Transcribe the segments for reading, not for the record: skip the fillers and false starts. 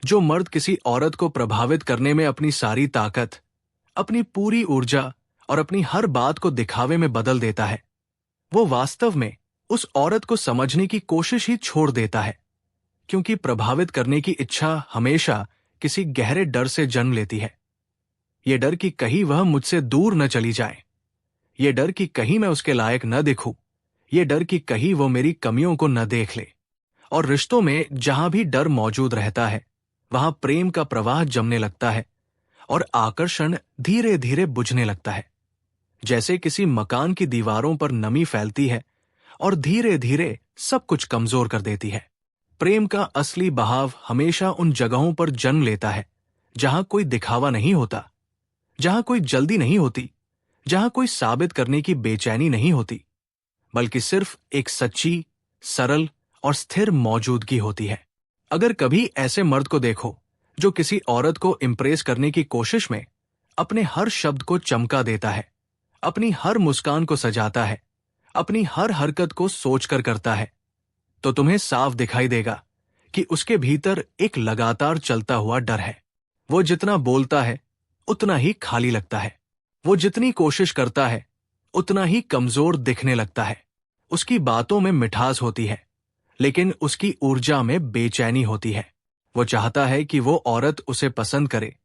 जो मर्द किसी औरत को प्रभावित करने में अपनी सारी ताकत, अपनी पूरी ऊर्जा और अपनी हर बात को दिखावे में बदल देता है, वो वास्तव में उस औरत को समझने की कोशिश ही छोड़ देता है, क्योंकि प्रभावित करने की इच्छा हमेशा किसी गहरे डर से जन्म लेती है। ये डर कि कहीं वह मुझसे दूर न चली जाए, ये डर कि कहीं मैं उसके लायक न दिखूं, ये डर कि कहीं वो मेरी कमियों को न देख ले। और रिश्तों में जहां भी डर मौजूद रहता है, वहां प्रेम का प्रवाह जमने लगता है और आकर्षण धीरे धीरे बुझने लगता है। जैसे किसी मकान की दीवारों पर नमी फैलती है और धीरे धीरे सब कुछ कमजोर कर देती है। प्रेम का असली बहाव हमेशा उन जगहों पर जन्म लेता है जहां कोई दिखावा नहीं होता, जहां कोई जल्दी नहीं होती, जहां कोई साबित करने की बेचैनी नहीं होती, बल्कि सिर्फ एक सच्ची, सरल और स्थिर मौजूदगी होती है। अगर कभी ऐसे मर्द को देखो जो किसी औरत को इंप्रेस करने की कोशिश में अपने हर शब्द को चमका देता है, अपनी हर मुस्कान को सजाता है, अपनी हर हरकत को सोचकर करता है, तो तुम्हें साफ दिखाई देगा कि उसके भीतर एक लगातार चलता हुआ डर है। वो जितना बोलता है उतना ही खाली लगता है, वो जितनी कोशिश करता है उतना ही कमजोर दिखने लगता है। उसकी बातों में मिठास होती है, लेकिन उसकी ऊर्जा में बेचैनी होती है। वो चाहता है कि वो औरत उसे पसंद करे,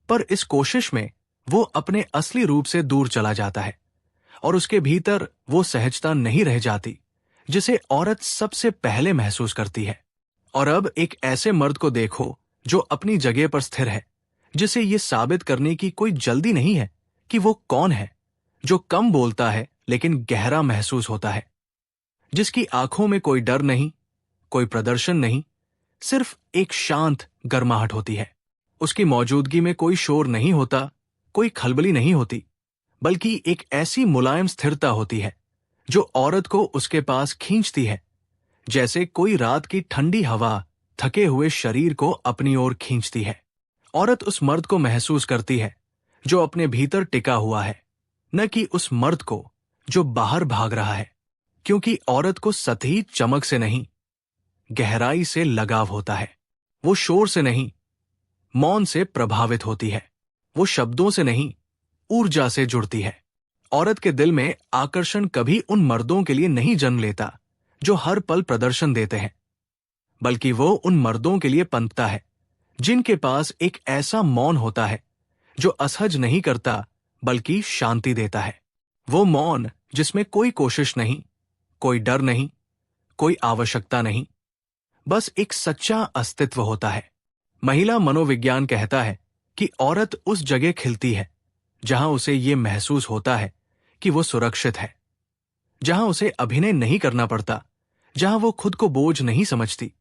पर इस कोशिश में वो अपने असली रूप से दूर चला जाता है और उसके भीतर वो सहजता नहीं रह जाती जिसे औरत सबसे पहले महसूस करती है। और अब एक ऐसे मर्द को देखो जो अपनी जगह पर स्थिर है, जिसे ये साबित करने की कोई जल्दी नहीं है कि वो कौन है, जो कम बोलता है लेकिन गहरा महसूस होता है, जिसकी आंखों में कोई डर नहीं, कोई प्रदर्शन नहीं, सिर्फ एक शांत गर्माहट होती है। उसकी मौजूदगी में कोई शोर नहीं होता, कोई खलबली नहीं होती, बल्कि एक ऐसी मुलायम स्थिरता होती है जो औरत को उसके पास खींचती है, जैसे कोई रात की ठंडी हवा थके हुए शरीर को अपनी ओर खींचती है। औरत उस मर्द को महसूस करती है जो अपने भीतर टिका हुआ है, न कि उस मर्द को जो बाहर भाग रहा है, क्योंकि औरत को सतही चमक से नहीं, गहराई से लगाव होता है। वो शोर से नहीं, मौन से प्रभावित होती है। वो शब्दों से नहीं, ऊर्जा से जुड़ती है। औरत के दिल में आकर्षण कभी उन मर्दों के लिए नहीं जन्म लेता जो हर पल प्रदर्शन देते हैं, बल्कि वो उन मर्दों के लिए पनपता है जिनके पास एक ऐसा मौन होता है जो असहज नहीं करता बल्कि शांति देता है। वो मौन जिसमें कोई कोशिश नहीं, कोई डर नहीं, कोई आवश्यकता नहीं, बस एक सच्चा अस्तित्व होता है। महिला मनोविज्ञान कहता है कि औरत उस जगह खिलती है जहां उसे ये महसूस होता है कि वो सुरक्षित है, जहां उसे अभिनय नहीं करना पड़ता, जहां वो खुद को बोझ नहीं समझती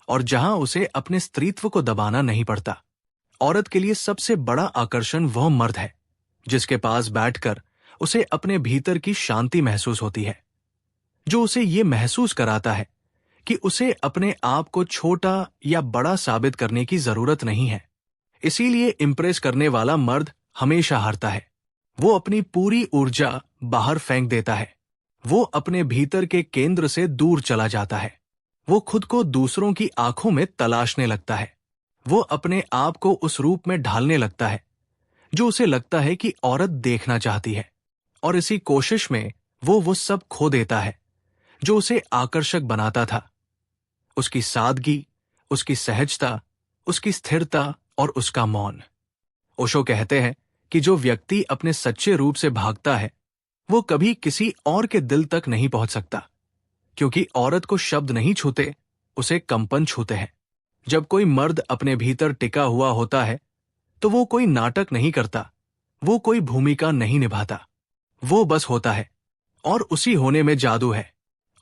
और जहां उसे अपने स्त्रीत्व को दबाना नहीं पड़ता। औरत के लिए सबसे बड़ा आकर्षण वह मर्द है जिसके पास बैठकर उसे अपने भीतर की शांति महसूस होती है, जो उसे ये महसूस कराता है कि उसे अपने आप को छोटा या बड़ा साबित करने की जरूरत नहीं है। इसीलिए इंप्रेस करने वाला मर्द हमेशा हारता है। वो अपनी पूरी ऊर्जा बाहर फेंक देता है, वो अपने भीतर के केंद्र से दूर चला जाता है, वो खुद को दूसरों की आंखों में तलाशने लगता है, वो अपने आप को उस रूप में ढालने लगता है जो उसे लगता है कि औरत देखना चाहती है, और इसी कोशिश में वो सब खो देता है जो उसे आकर्षक बनाता था। उसकी सादगी, उसकी सहजता, उसकी स्थिरता और उसका मौन। ओशो कहते हैं कि जो व्यक्ति अपने सच्चे रूप से भागता है वो कभी किसी और के दिल तक नहीं पहुंच सकता, क्योंकि औरत को शब्द नहीं छूते, उसे कंपन छूते हैं। जब कोई मर्द अपने भीतर टिका हुआ होता है तो वो कोई नाटक नहीं करता, वो कोई भूमिका नहीं निभाता, वो बस होता है, और उसी होने में जादू है।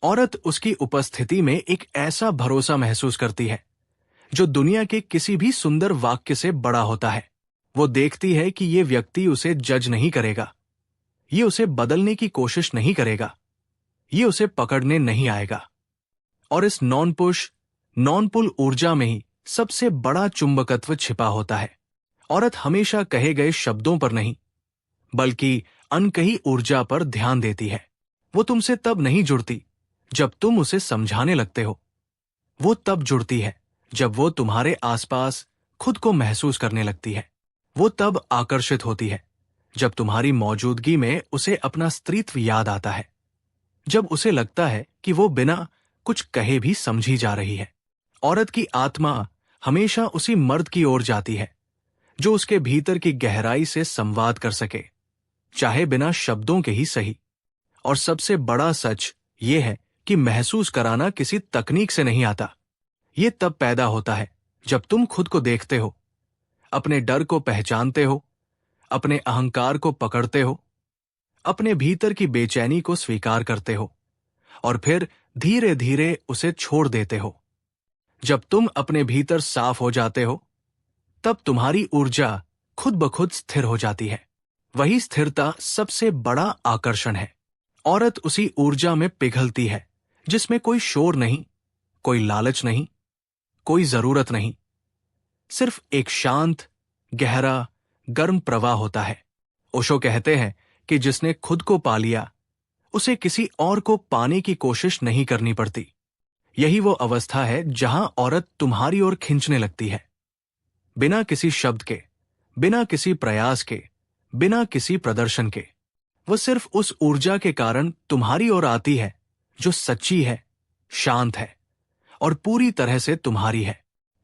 औरत उसकी उपस्थिति में एक ऐसा भरोसा महसूस करती है जो दुनिया के किसी भी सुंदर वाक्य से बड़ा होता है। वो देखती है कि ये व्यक्ति उसे जज नहीं करेगा, ये उसे बदलने की कोशिश नहीं करेगा, ये उसे पकड़ने नहीं आएगा। और इस नॉन पुश नॉन पुल ऊर्जा में ही सबसे बड़ा चुंबकत्व छिपा होता है। औरत हमेशा कहे गए शब्दों पर नहीं, बल्कि अनकही ऊर्जा पर ध्यान देती है। वो तुमसे तब नहीं जुड़ती जब तुम उसे समझाने लगते हो, वो तब जुड़ती है जब वो तुम्हारे आसपास खुद को महसूस करने लगती है। वो तब आकर्षित होती है जब तुम्हारी मौजूदगी में उसे अपना स्त्रीत्व याद आता है, जब उसे लगता है कि वो बिना कुछ कहे भी समझी जा रही है। औरत की आत्मा हमेशा उसी मर्द की ओर जाती है जो उसके भीतर की गहराई से संवाद कर सके, चाहे बिना शब्दों के ही सही। और सबसे बड़ा सच ये है कि महसूस कराना किसी तकनीक से नहीं आता। ये तब पैदा होता है जब तुम खुद को देखते हो, अपने डर को पहचानते हो, अपने अहंकार को पकड़ते हो, अपने भीतर की बेचैनी को स्वीकार करते हो और फिर धीरे धीरे उसे छोड़ देते हो। जब तुम अपने भीतर साफ हो जाते हो, तब तुम्हारी ऊर्जा खुद ब खुद स्थिर हो जाती है। वही स्थिरता सबसे बड़ा आकर्षण है। औरत उसी ऊर्जा में पिघलती है जिसमें कोई शोर नहीं, कोई लालच नहीं, कोई जरूरत नहीं। सिर्फ एक शांत, गहरा, गर्म प्रवाह होता है। ओशो कहते हैं कि जिसने खुद को पा लिया, उसे किसी और को पाने की कोशिश नहीं करनी पड़ती। यही वो अवस्था है जहां औरत तुम्हारी ओर खींचने लगती है, बिना किसी शब्द के, बिना किसी प्रयास के, बिना किसी प्रदर्शन के। वो सिर्फ उस ऊर्जा के कारण तुम्हारी ओर आती है जो सच्ची है, शांत है और पूरी तरह से तुम्हारी है।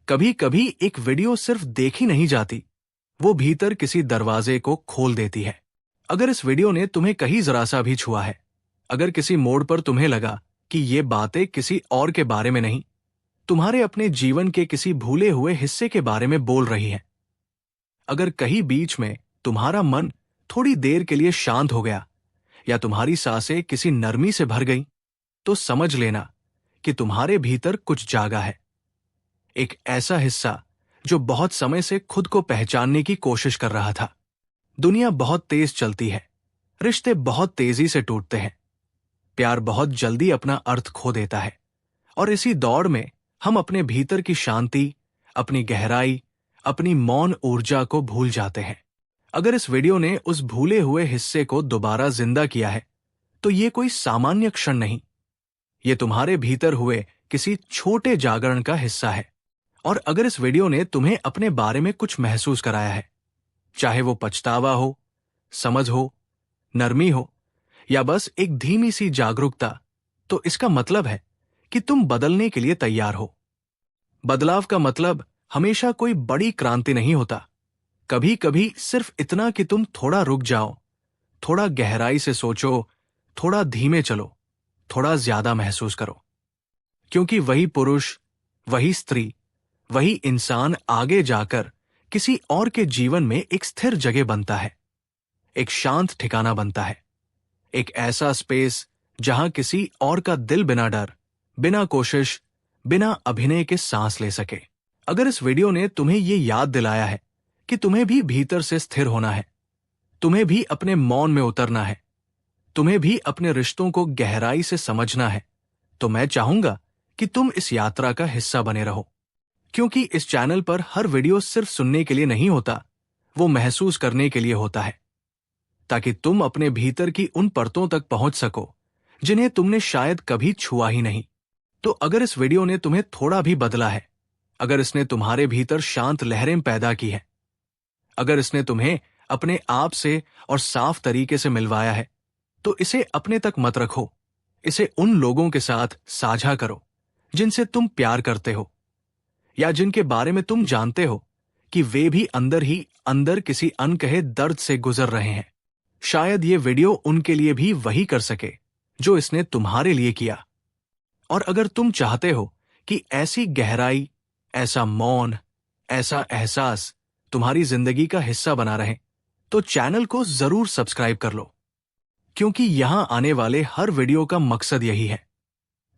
कभी कभी एक वीडियो सिर्फ देखी नहीं जाती, वो भीतर किसी दरवाजे को खोल देती है। अगर इस वीडियो ने तुम्हें कहीं जरा सा भी छुआ है, अगर किसी मोड़ पर तुम्हें लगा कि ये बातें किसी और के बारे में नहीं, तुम्हारे अपने जीवन के किसी भूले हुए हिस्से के बारे में बोल रही है, अगर कहीं बीच में तुम्हारा मन थोड़ी देर के लिए शांत हो गया या तुम्हारी सांसें किसी नरमी से भर गई, तो समझ लेना कि तुम्हारे भीतर कुछ जागा है। एक ऐसा हिस्सा जो बहुत समय से खुद को पहचानने की कोशिश कर रहा था। दुनिया बहुत तेज चलती है, रिश्ते बहुत तेजी से टूटते हैं, प्यार बहुत जल्दी अपना अर्थ खो देता है और इसी दौड़ में हम अपने भीतर की शांति, अपनी गहराई, अपनी मौन ऊर्जा को भूल जाते हैं। अगर इस वीडियो ने उस भूले हुए हिस्से को दोबारा जिंदा किया है, तो ये कोई सामान्य क्षण नहीं, ये तुम्हारे भीतर हुए किसी छोटे जागरण का हिस्सा है। और अगर इस वीडियो ने तुम्हें अपने बारे में कुछ महसूस कराया है, चाहे वो पछतावा हो, समझ हो, नरमी हो या बस एक धीमी सी जागरूकता, तो इसका मतलब है कि तुम बदलने के लिए तैयार हो। बदलाव का मतलब हमेशा कोई बड़ी क्रांति नहीं होता। कभी कभी सिर्फ इतना कि तुम थोड़ा रुक जाओ, थोड़ा गहराई से सोचो, थोड़ा धीमे चलो, थोड़ा ज्यादा महसूस करो। क्योंकि वही पुरुष, वही स्त्री, वही इंसान आगे जाकर किसी और के जीवन में एक स्थिर जगह बनता है, एक शांत ठिकाना बनता है, एक ऐसा स्पेस जहां किसी और का दिल बिना डर, बिना कोशिश, बिना अभिनय के सांस ले सके। अगर इस वीडियो ने तुम्हें ये याद दिलाया है कि तुम्हें भी भीतर से स्थिर होना है, तुम्हें भी अपने मौन में उतरना है, तुम्हें भी अपने रिश्तों को गहराई से समझना है, तो मैं चाहूंगा कि तुम इस यात्रा का हिस्सा बने रहो। क्योंकि इस चैनल पर हर वीडियो सिर्फ सुनने के लिए नहीं होता, वो महसूस करने के लिए होता है, ताकि तुम अपने भीतर की उन परतों तक पहुंच सको जिन्हें तुमने शायद कभी छुआ ही नहीं। तो अगर इस वीडियो ने तुम्हें थोड़ा भी बदला है, अगर इसने तुम्हारे भीतर शांत लहरें पैदा की है, अगर इसने तुम्हें अपने आप से और साफ तरीके से मिलवाया है, तो इसे अपने तक मत रखो, इसे उन लोगों के साथ साझा करो जिनसे तुम प्यार करते हो या जिनके बारे में तुम जानते हो कि वे भी अंदर ही अंदर किसी अनकहे दर्द से गुजर रहे हैं। शायद ये वीडियो उनके लिए भी वही कर सके जो इसने तुम्हारे लिए किया। और अगर तुम चाहते हो कि ऐसी गहराई, ऐसा मौन, ऐसा एहसास तुम्हारी जिंदगी का हिस्सा बना रहे, तो चैनल को जरूर सब्सक्राइब कर लो। क्योंकि यहां आने वाले हर वीडियो का मकसद यही है,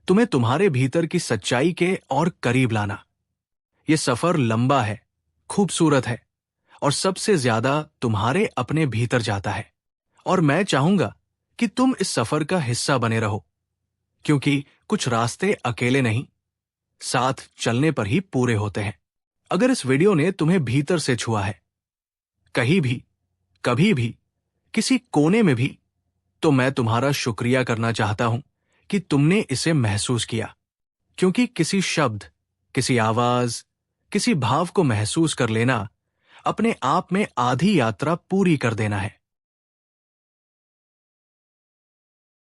तुम्हें तुम्हारे भीतर की सच्चाई के और करीब लाना। ये सफर लंबा है, खूबसूरत है और सबसे ज्यादा तुम्हारे अपने भीतर जाता है। और मैं चाहूंगा कि तुम इस सफर का हिस्सा बने रहो, क्योंकि कुछ रास्ते अकेले नहीं, साथ चलने पर ही पूरे होते हैं। अगर इस वीडियो ने तुम्हें भीतर से छुआ है, कहीं भी, कभी भी, किसी कोने में भी, तो मैं तुम्हारा शुक्रिया करना चाहता हूं कि तुमने इसे महसूस किया। क्योंकि किसी शब्द, किसी आवाज, किसी भाव को महसूस कर लेना अपने आप में आधी यात्रा पूरी कर देना है।